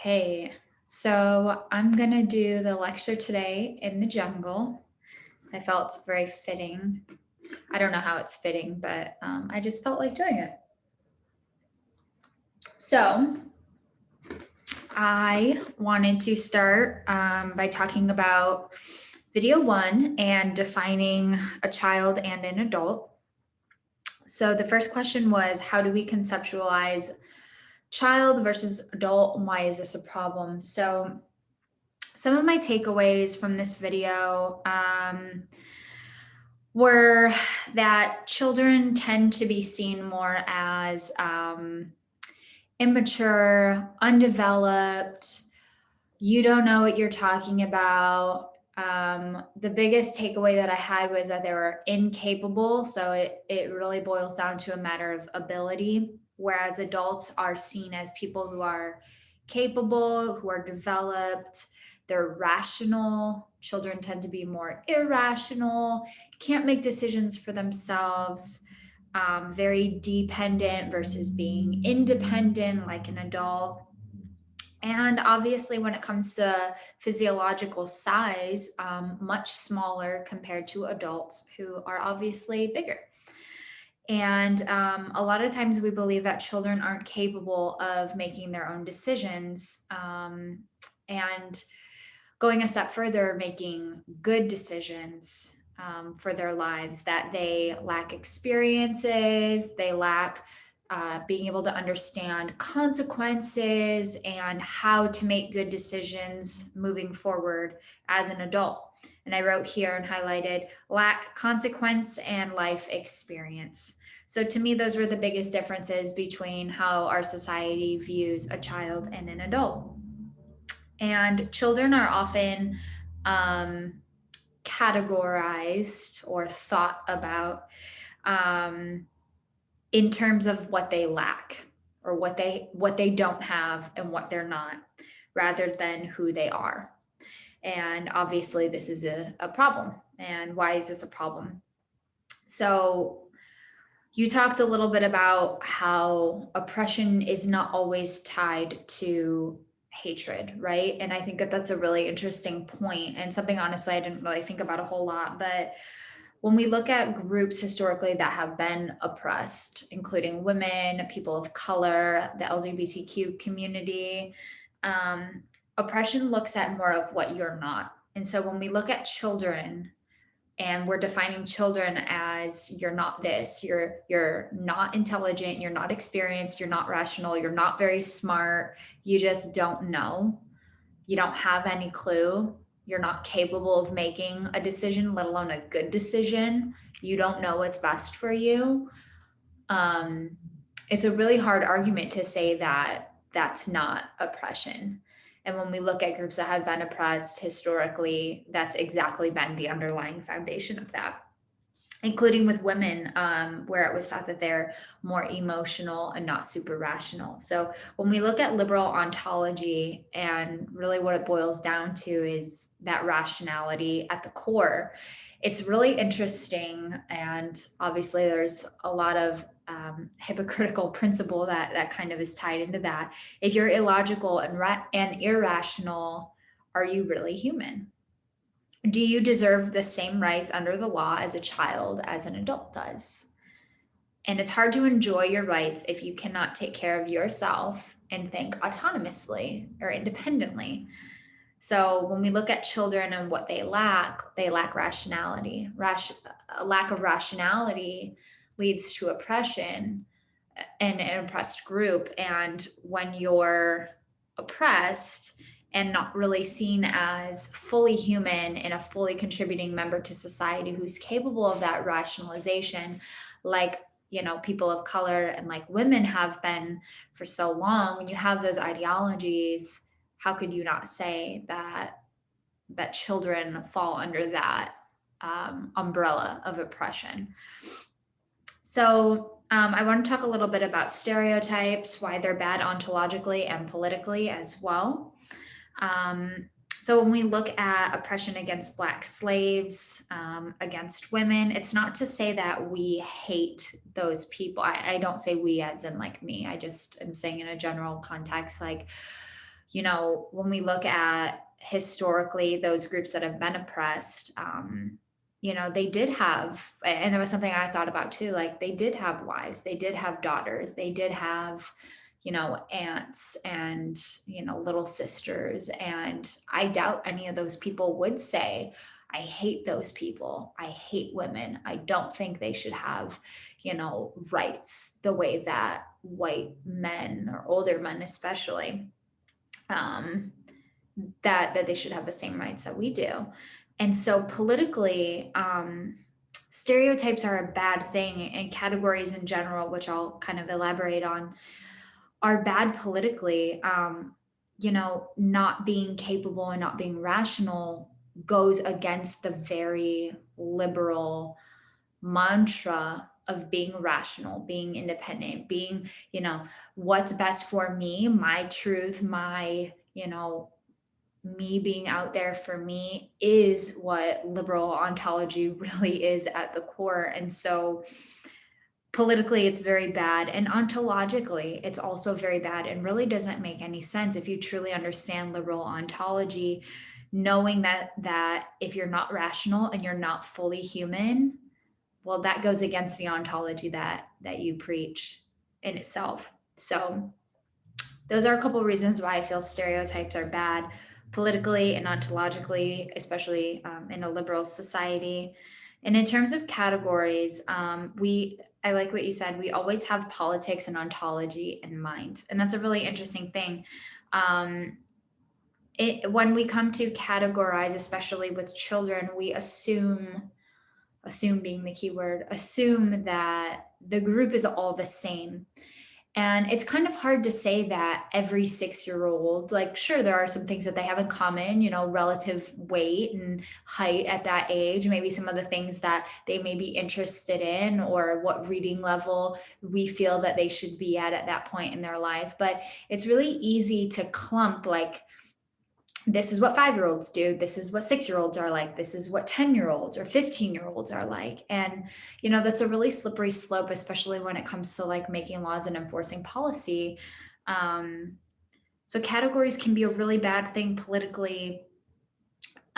Hey, so I'm gonna do the lecture today in the jungle. I felt it's very fitting. I don't know how it's fitting, but I just felt like doing it. So I wanted to start by talking about video one and defining a child and an adult. So the first question was, how do we conceptualize child versus adult, and why is this a problem? So some of my takeaways from this video were that children tend to be seen more as immature, undeveloped. You don't know what you're talking about. The biggest takeaway that I had was that they were incapable. So it really boils down to a matter of ability, whereas adults are seen as people who are capable, who are developed, they're rational. Children tend to be more irrational, can't make decisions for themselves, very dependent versus being independent like an adult. And obviously, when it comes to physiological size, much smaller compared to adults who are obviously bigger. And a lot of times we believe that children aren't capable of making their own decisions. And going a step further, making good decisions for their lives, that they lack experiences, they lack being able to understand consequences and how to make good decisions moving forward as an adult. And I wrote here and highlighted lack consequence and life experience. So to me, those were the biggest differences between how our society views a child and an adult. And children are often categorized or thought about in terms of what they lack or what they don't have and what they're not, rather than who they are. And obviously, this is a problem. And why is this a problem? So you talked a little bit about how oppression is not always tied to hatred, right? And I think that that's a really interesting point and something honestly I didn't really think about a whole lot. But when we look at groups historically that have been oppressed, including women, people of color, the LGBTQ community, oppression looks at more of what you're not. And so when we look at children, and we're defining children as you're not this, you're not intelligent, you're not experienced, you're not rational, you're not very smart, you just don't know, you don't have any clue, you're not capable of making a decision, let alone a good decision, you don't know what's best for you. It's a really hard argument to say that that's not oppression. And when we look at groups that have been oppressed historically, that's exactly been the underlying foundation of that, including with women, where it was thought that they're more emotional and not super rational. So when we look at liberal ontology, and really what it boils down to is that rationality at the core, it's really interesting. And obviously, there's a lot of hypocritical principle that kind of is tied into that. If you're illogical and irrational, are you really human? Do you deserve the same rights under the law as a child as an adult does? And it's hard to enjoy your rights if you cannot take care of yourself and think autonomously or independently. So when we look at children and what they lack rationality. A lack of rationality leads to oppression and an oppressed group. And when you're oppressed and not really seen as fully human and a fully contributing member to society who's capable of that rationalization, like people of color and like women have been for so long, when you have those ideologies, how could you not say that children fall under that umbrella of oppression? So I want to talk a little bit about stereotypes, why they're bad ontologically and politically as well. So when we look at oppression against Black slaves, against women, it's not to say that we hate those people. I don't say we as in like me. I just am saying in a general context, like, when we look at historically those groups that have been oppressed, they did have, and it was something I thought about too, like they did have wives, they did have daughters, they did have, aunts and, little sisters. And I doubt any of those people would say, I hate those people. I hate women. I don't think they should have, rights the way that white men or older men, especially, um, that they should have the same rights that we do. And so politically, stereotypes are a bad thing, and categories in general, which I'll kind of elaborate on, are bad politically. Not being capable and not being rational goes against the very liberal mantra of being rational, being independent, being, what's best for me, my truth, my, me being out there for me is what liberal ontology really is at the core. And so politically, it's very bad. And ontologically, it's also very bad and really doesn't make any sense if you truly understand liberal ontology, knowing that if you're not rational and you're not fully human, well, that goes against the ontology that you preach in itself. So those are a couple of reasons why I feel stereotypes are bad politically and ontologically, especially in a liberal society. And in terms of categories, I like what you said. We always have politics and ontology in mind, and that's a really interesting thing. Um, when we come to categorize, especially with children, we assume being the key word, assume that the group is all the same. And it's kind of hard to say that every 6-year old, like, sure, there are some things that they have in common, relative weight and height at that age, maybe some of the things that they may be interested in, or what reading level we feel that they should be at that point in their life. But it's really easy to clump, like, this is what 5-year-olds do, this is what 6-year-olds are like, this is what 10-year-olds or 15-year-olds are like. And that's a really slippery slope, especially when it comes to like making laws and enforcing policy. So categories can be a really bad thing politically,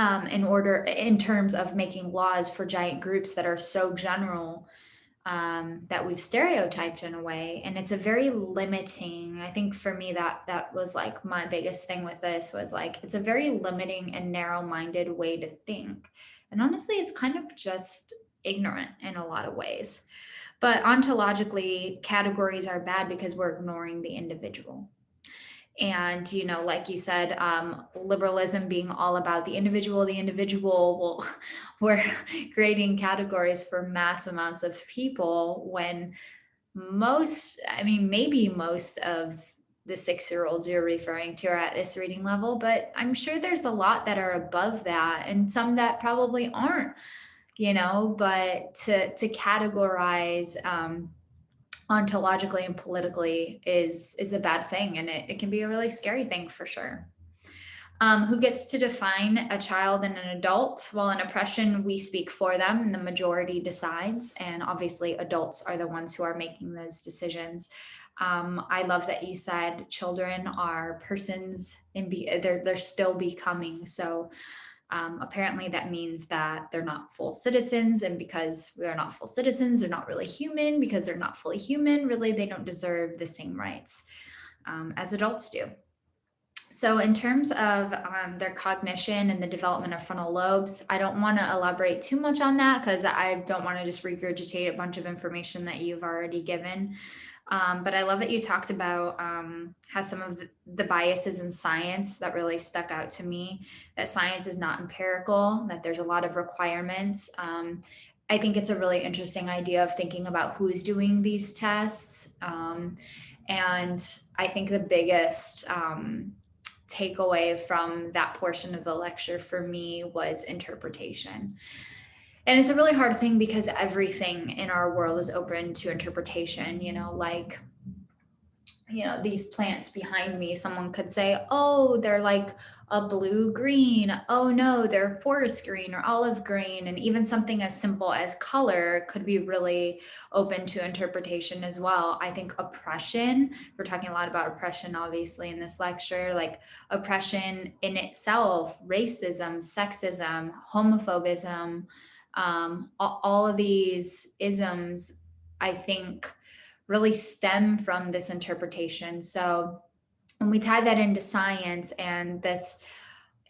in terms of making laws for giant groups that are so general, that we've stereotyped in a way. And it's a very limiting, I think for me, that was like my biggest thing with this, was like, it's a very limiting and narrow-minded way to think. And honestly, it's kind of just ignorant in a lot of ways. But ontologically, categories are bad because we're ignoring the individual. And like you said, liberalism being all about the individual, well, we're creating categories for mass amounts of people, when maybe most of the 6-year-olds you're referring to are at this reading level, but I'm sure there's a lot that are above that, and some that probably aren't. But to categorize, ontologically and politically is a bad thing, and it can be a really scary thing for sure. Who gets to define a child and an adult? Well, in oppression, we speak for them and the majority decides, and obviously adults are the ones who are making those decisions. I love that you said children are persons, and they're still becoming. So apparently that means that they're not full citizens, and because they're not full citizens, they're not really human. Because they're not fully human, really, they don't deserve the same rights as adults do. So in terms of their cognition and the development of frontal lobes, I don't want to elaborate too much on that, because I don't want to just regurgitate a bunch of information that you've already given. But I love that you talked about how some of the biases in science that really stuck out to me, that science is not empirical, that there's a lot of requirements. I think it's a really interesting idea of thinking about who's doing these tests. And I think the biggest takeaway from that portion of the lecture for me was interpretation. And it's a really hard thing, because everything in our world is open to interpretation, like, these plants behind me, someone could say, oh, they're like a blue green. Oh no, they're forest green or olive green. And even something as simple as color could be really open to interpretation as well. I think oppression, we're talking a lot about oppression, obviously, in this lecture, like oppression in itself, racism, sexism, homophobism, all of these isms, I think, really stem from this interpretation. So when we tie that into science and this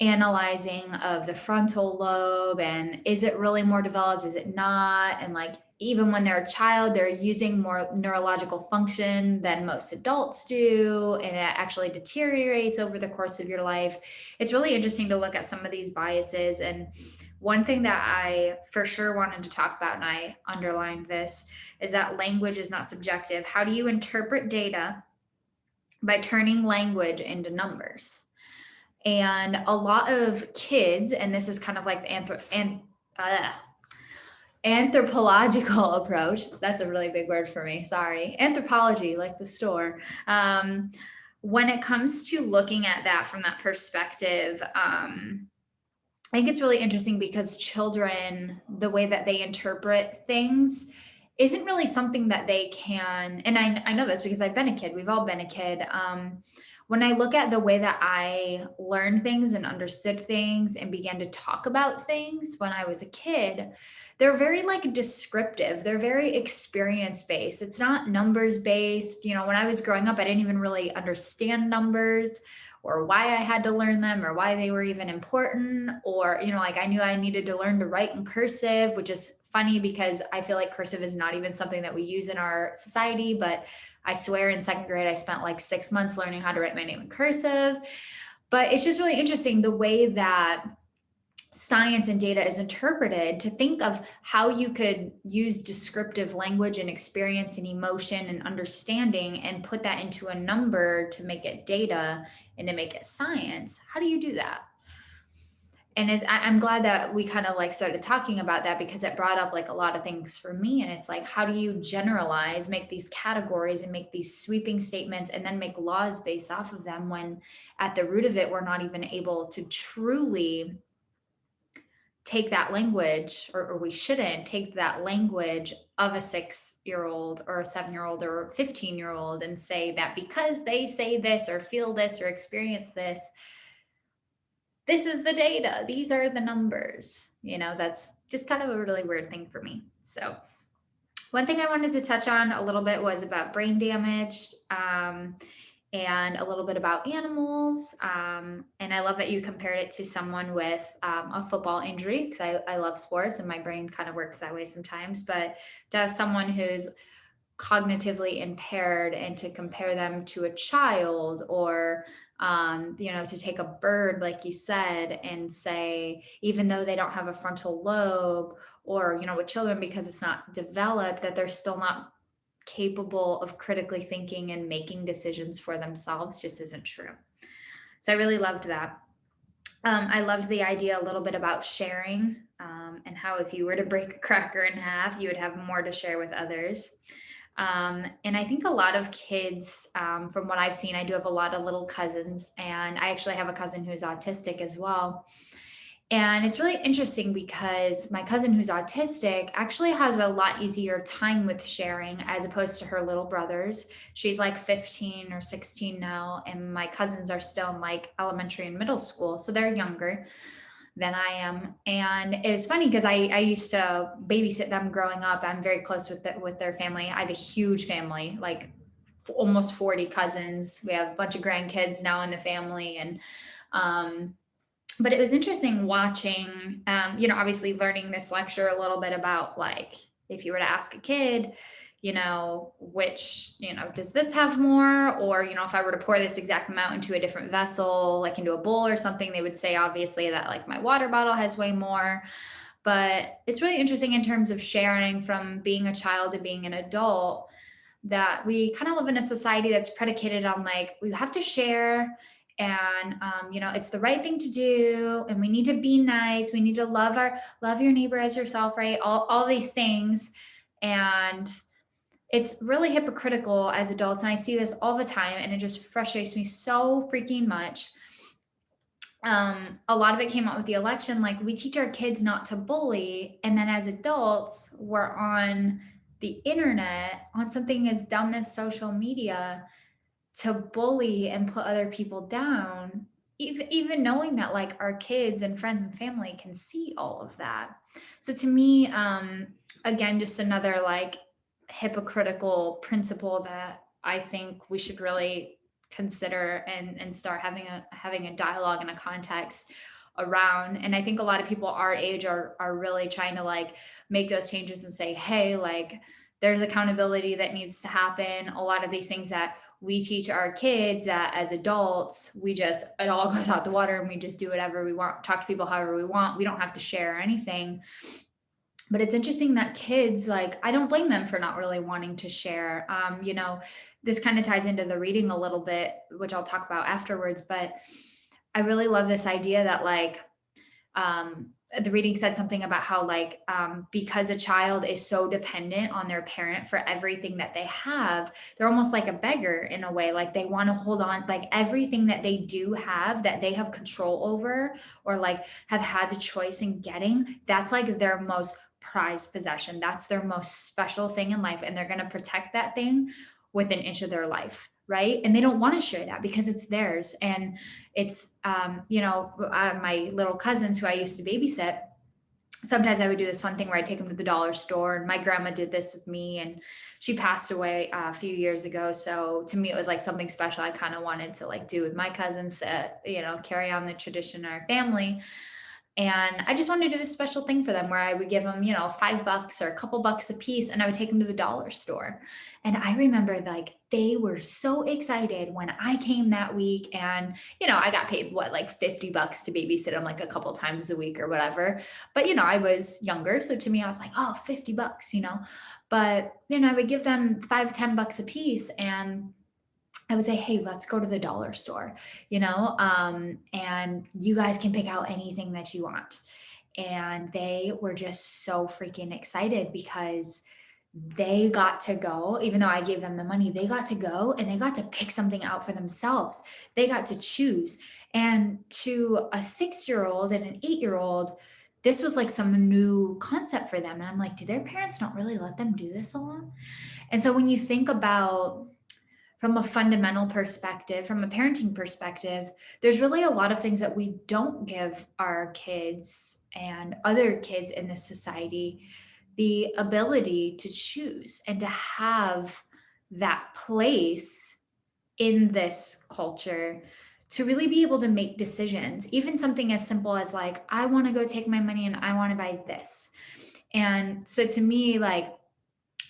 analyzing of the frontal lobe, and is it really more developed, is it not, and like even when they're a child they're using more neurological function than most adults do, and it actually deteriorates over the course of your life. It's really interesting to look at some of these biases. And one thing that I for sure wanted to talk about, and I underlined this, is that language is not subjective. How do you interpret data? By turning language into numbers. And a lot of kids, and this is kind of like the anthropological approach. That's a really big word for me. Sorry. Anthropology, like the store. When it comes to looking at that from that perspective, I think it's really interesting because children, the way that they interpret things isn't really something that they can. And I know this because I've been a kid. We've all been a kid. When I look at the way that I learned things and understood things and began to talk about things when I was a kid, they're very like descriptive. They're very experience based. It's not numbers based. When I was growing up, I didn't even really understand numbers or why I had to learn them or why they were even important. Or, like I knew I needed to learn to write in cursive, which is funny because I feel like cursive is not even something that we use in our society. But I swear in second grade, I spent like 6 months learning how to write my name in cursive. But it's just really interesting the way that science and data is interpreted, to think of how you could use descriptive language and experience and emotion and understanding and put that into a number to make it data and to make it science. How do you do that? And I'm glad that we kind of like started talking about that, because it brought up like a lot of things for me. And it's like, how do you generalize, make these categories and make these sweeping statements and then make laws based off of them, when at the root of it, we're not even able to truly take that language, or we shouldn't take that language of a 6-year-old or a 7-year-old or 15-year-old and say that because they say this or feel this or experience this, this is the data, these are the numbers. That's just kind of a really weird thing for me. So one thing I wanted to touch on a little bit was about brain damage. And a little bit about animals. And I love that you compared it to someone with a football injury, because I love sports and my brain kind of works that way sometimes. But to have someone who's cognitively impaired and to compare them to a child, or to take a bird, like you said, and say, even though they don't have a frontal lobe, or, with children, because it's not developed, that they're still not capable of critically thinking and making decisions for themselves, just isn't true. So I really loved that. I loved the idea a little bit about sharing, and how if you were to break a cracker in half, you would have more to share with others. And I think a lot of kids, from what I've seen, I do have a lot of little cousins, and I actually have a cousin who's autistic as well. And it's really interesting because my cousin who's autistic actually has a lot easier time with sharing as opposed to her little brothers. She's like 15 or 16 now, and my cousins are still in like elementary and middle school. So they're younger than I am. And it was funny because I used to babysit them growing up. I'm very close with their family. I have a huge family, like almost 40 cousins. We have a bunch of grandkids now in the family. And, but it was interesting watching, obviously learning this lecture a little bit about, like, if you were to ask a kid, which, does this have more? Or, if I were to pour this exact amount into a different vessel, like into a bowl or something, they would say, obviously, that like my water bottle has way more. But it's really interesting in terms of sharing from being a child to being an adult, that we kind of live in a society that's predicated on like, we have to share, and it's the right thing to do, and we need to be nice, we need to love your neighbor as yourself, right? All these things. And it's really hypocritical as adults. And I see this all the time, and it just frustrates me so freaking much. A lot of it came out with the election. Like, we teach our kids not to bully, and then as adults, we're on the internet on something as dumb as social media to bully and put other people down, even knowing that like our kids and friends and family can see all of that. So to me, again, just another like hypocritical principle that I think we should really consider and start having a dialogue and a context around. And I think a lot of people our age are really trying to like make those changes and say, hey, like there's accountability that needs to happen. A lot of these things that we teach our kids, that as adults, it all goes out the water and we just do whatever we want, talk to people however we want. We don't have to share anything. But it's interesting that kids, like, I don't blame them for not really wanting to share. This kind of ties into the reading a little bit, which I'll talk about afterwards. But I really love this idea that like, the reading said something about how like because a child is so dependent on their parent for everything that they have, they're almost like a beggar in a way. Like they want to hold on, like everything that they do have that they have control over or like have had the choice in getting, that's like their most prized possession. That's their most special thing in life, and they're going to protect that thing with an inch of their life, right? And they don't want to share that because it's theirs. And it's my little cousins who I used to babysit, sometimes I would do this fun thing where I take them to the dollar store, and my grandma did this with me, and she passed away a few years ago. So to me, it was like something special I kind of wanted to like do with my cousins to, carry on the tradition in our family. And I just wanted to do this special thing for them where I would give them, $5 or a couple bucks a piece, and I would take them to the dollar store. And I remember like they were so excited when I came that week, and, I got paid like $50 to babysit them like a couple times a week or whatever. But, I was younger. So to me, I was like, oh, $50, but, I would give them $5, $10 a piece, and I would say, hey, let's go to the dollar store, and you guys can pick out anything that you want. And they were just so freaking excited because they got to go, even though I gave them the money, they got to go and they got to pick something out for themselves. They got to choose. And to a 6-year-old and an 8-year-old, this was like some new concept for them. And I'm like, do their parents not really let them do this a lot? And so when you think about from a fundamental perspective, from a parenting perspective, there's really a lot of things that we don't give our kids and other kids in this society the ability to choose and to have that place in this culture to really be able to make decisions, even something as simple as like, I want to go take my money and I want to buy this. And so to me, like,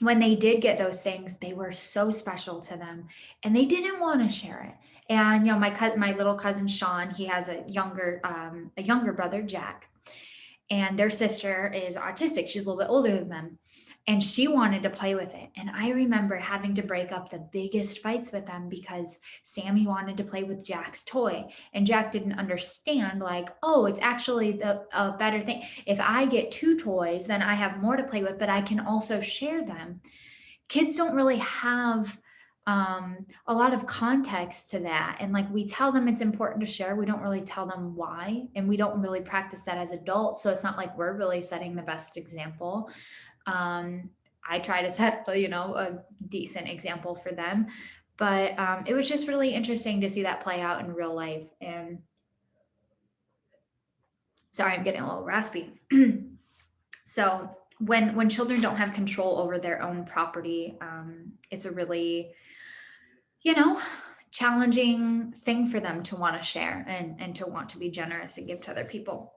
when they did get those things, they were so special to them, and they didn't want to share it. And my little cousin Sean, he has a younger brother, Jack, and their sister is autistic. She's a little bit older than them, and she wanted to play with it. And I remember having to break up the biggest fights with them because Sammy wanted to play with Jack's toy, and Jack didn't understand, like, oh, it's actually a better thing. If I get 2 toys, then I have more to play with, but I can also share them. Kids don't really have a lot of context to that. And like, we tell them it's important to share. We don't really tell them why. And we don't really practice that as adults. So it's not like we're really setting the best example. I try to set, a decent example for them, but it was just really interesting to see that play out in real life. And sorry, I'm getting a little raspy. So when children don't have control over their own property, it's a really, challenging thing for them to want to share and to want to be generous and give to other people.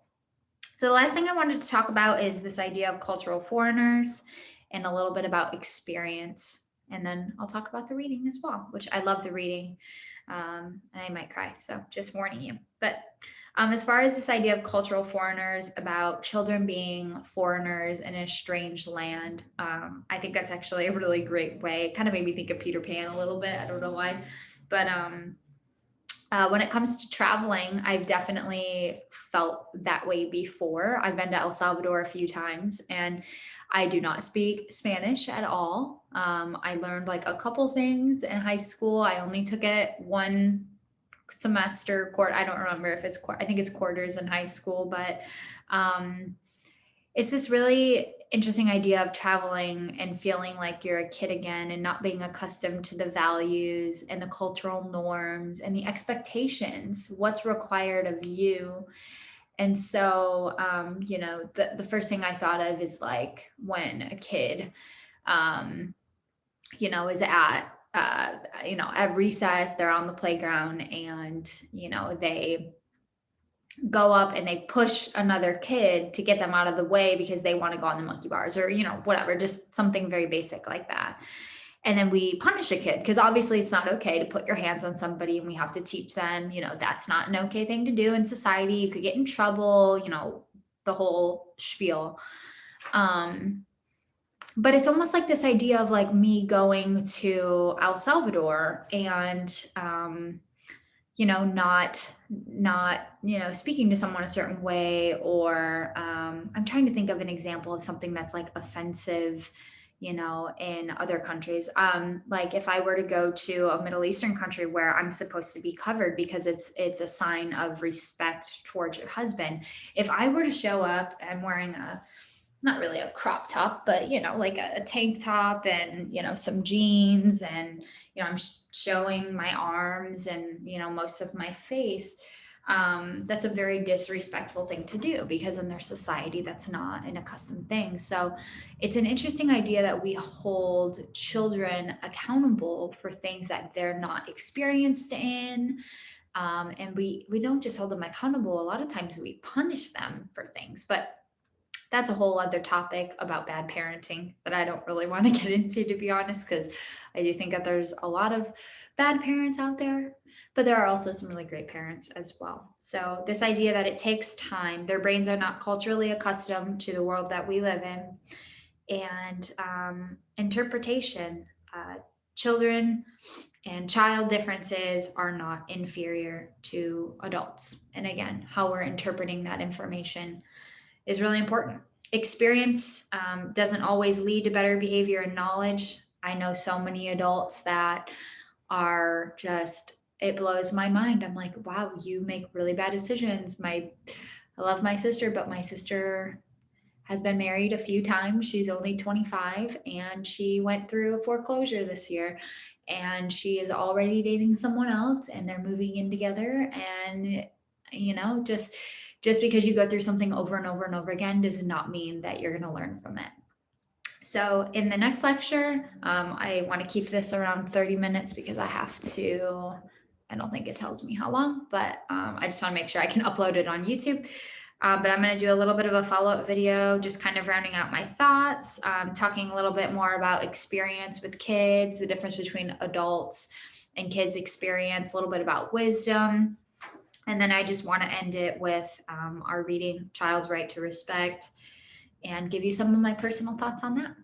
So the last thing I wanted to talk about is this idea of cultural foreigners and a little bit about experience. And then I'll talk about the reading as well, which I love the reading. And I might cry, so just warning you. But as far as this idea of cultural foreigners, about children being foreigners in a strange land, I think that's actually a really great way. It kind of made me think of Peter Pan a little bit. I don't know why, but When it comes to traveling, I've definitely felt that way before. I've been to El Salvador a few times and I do not speak Spanish at all. I learned like a couple things in high school. I only took it one semester, I don't remember if it's, I think it's quarters in high school, but um, it's this really interesting idea of traveling and feeling like you're a kid again and not being accustomed to the values and the cultural norms and the expectations, what's required of you. And so, the first thing I thought of is like when a kid, um, is at recess, they're on the playground and, they go up and they push another kid to get them out of the way because they want to go on the monkey bars or, whatever, just something very basic like that. And then we punish a kid because obviously it's not okay to put your hands on somebody and we have to teach them, that's not an okay thing to do in society. You could get in trouble, the whole spiel. But it's almost like this idea of like me going to El Salvador and, not speaking to someone a certain way, or I'm trying to think of an example of something that's like offensive in other countries. Like if I were to go to a Middle Eastern country where I'm supposed to be covered because it's a sign of respect towards your husband, if I were to show up, I'm wearing not really a crop top, but like a tank top and some jeans, and I'm showing my arms and most of my face. That's a very disrespectful thing to do because in their society that's not an accustomed thing. So it's an interesting idea that we hold children accountable for things that they're not experienced in. And we don't just hold them accountable. A lot of times we punish them for things, but that's a whole other topic about bad parenting that I don't really want to get into, to be honest, because I do think that there's a lot of bad parents out there, but there are also some really great parents as well. So this idea that it takes time, their brains are not culturally accustomed to the world that we live in, and interpretation. Children and child differences are not inferior to adults. And again, how we're interpreting that information is really important. Experience doesn't always lead to better behavior and knowledge. I know so many adults that are just, it blows my mind. I'm like, wow, you make really bad decisions. I love my sister, but my sister has been married a few times. She's only 25 and she went through a foreclosure this year and she is already dating someone else and they're moving in together. And, just because you go through something over and over and over again does not mean that you're going to learn from it. So in the next lecture, I want to keep this around 30 minutes because I don't think it tells me how long, but I just want to make sure I can upload it on YouTube. But I'm going to do a little bit of a follow-up video, just kind of rounding out my thoughts, talking a little bit more about experience with kids, the difference between adults and kids' experience, a little bit about wisdom. And then I just want to end it with our reading, Child's Right to Respect, and give you some of my personal thoughts on that.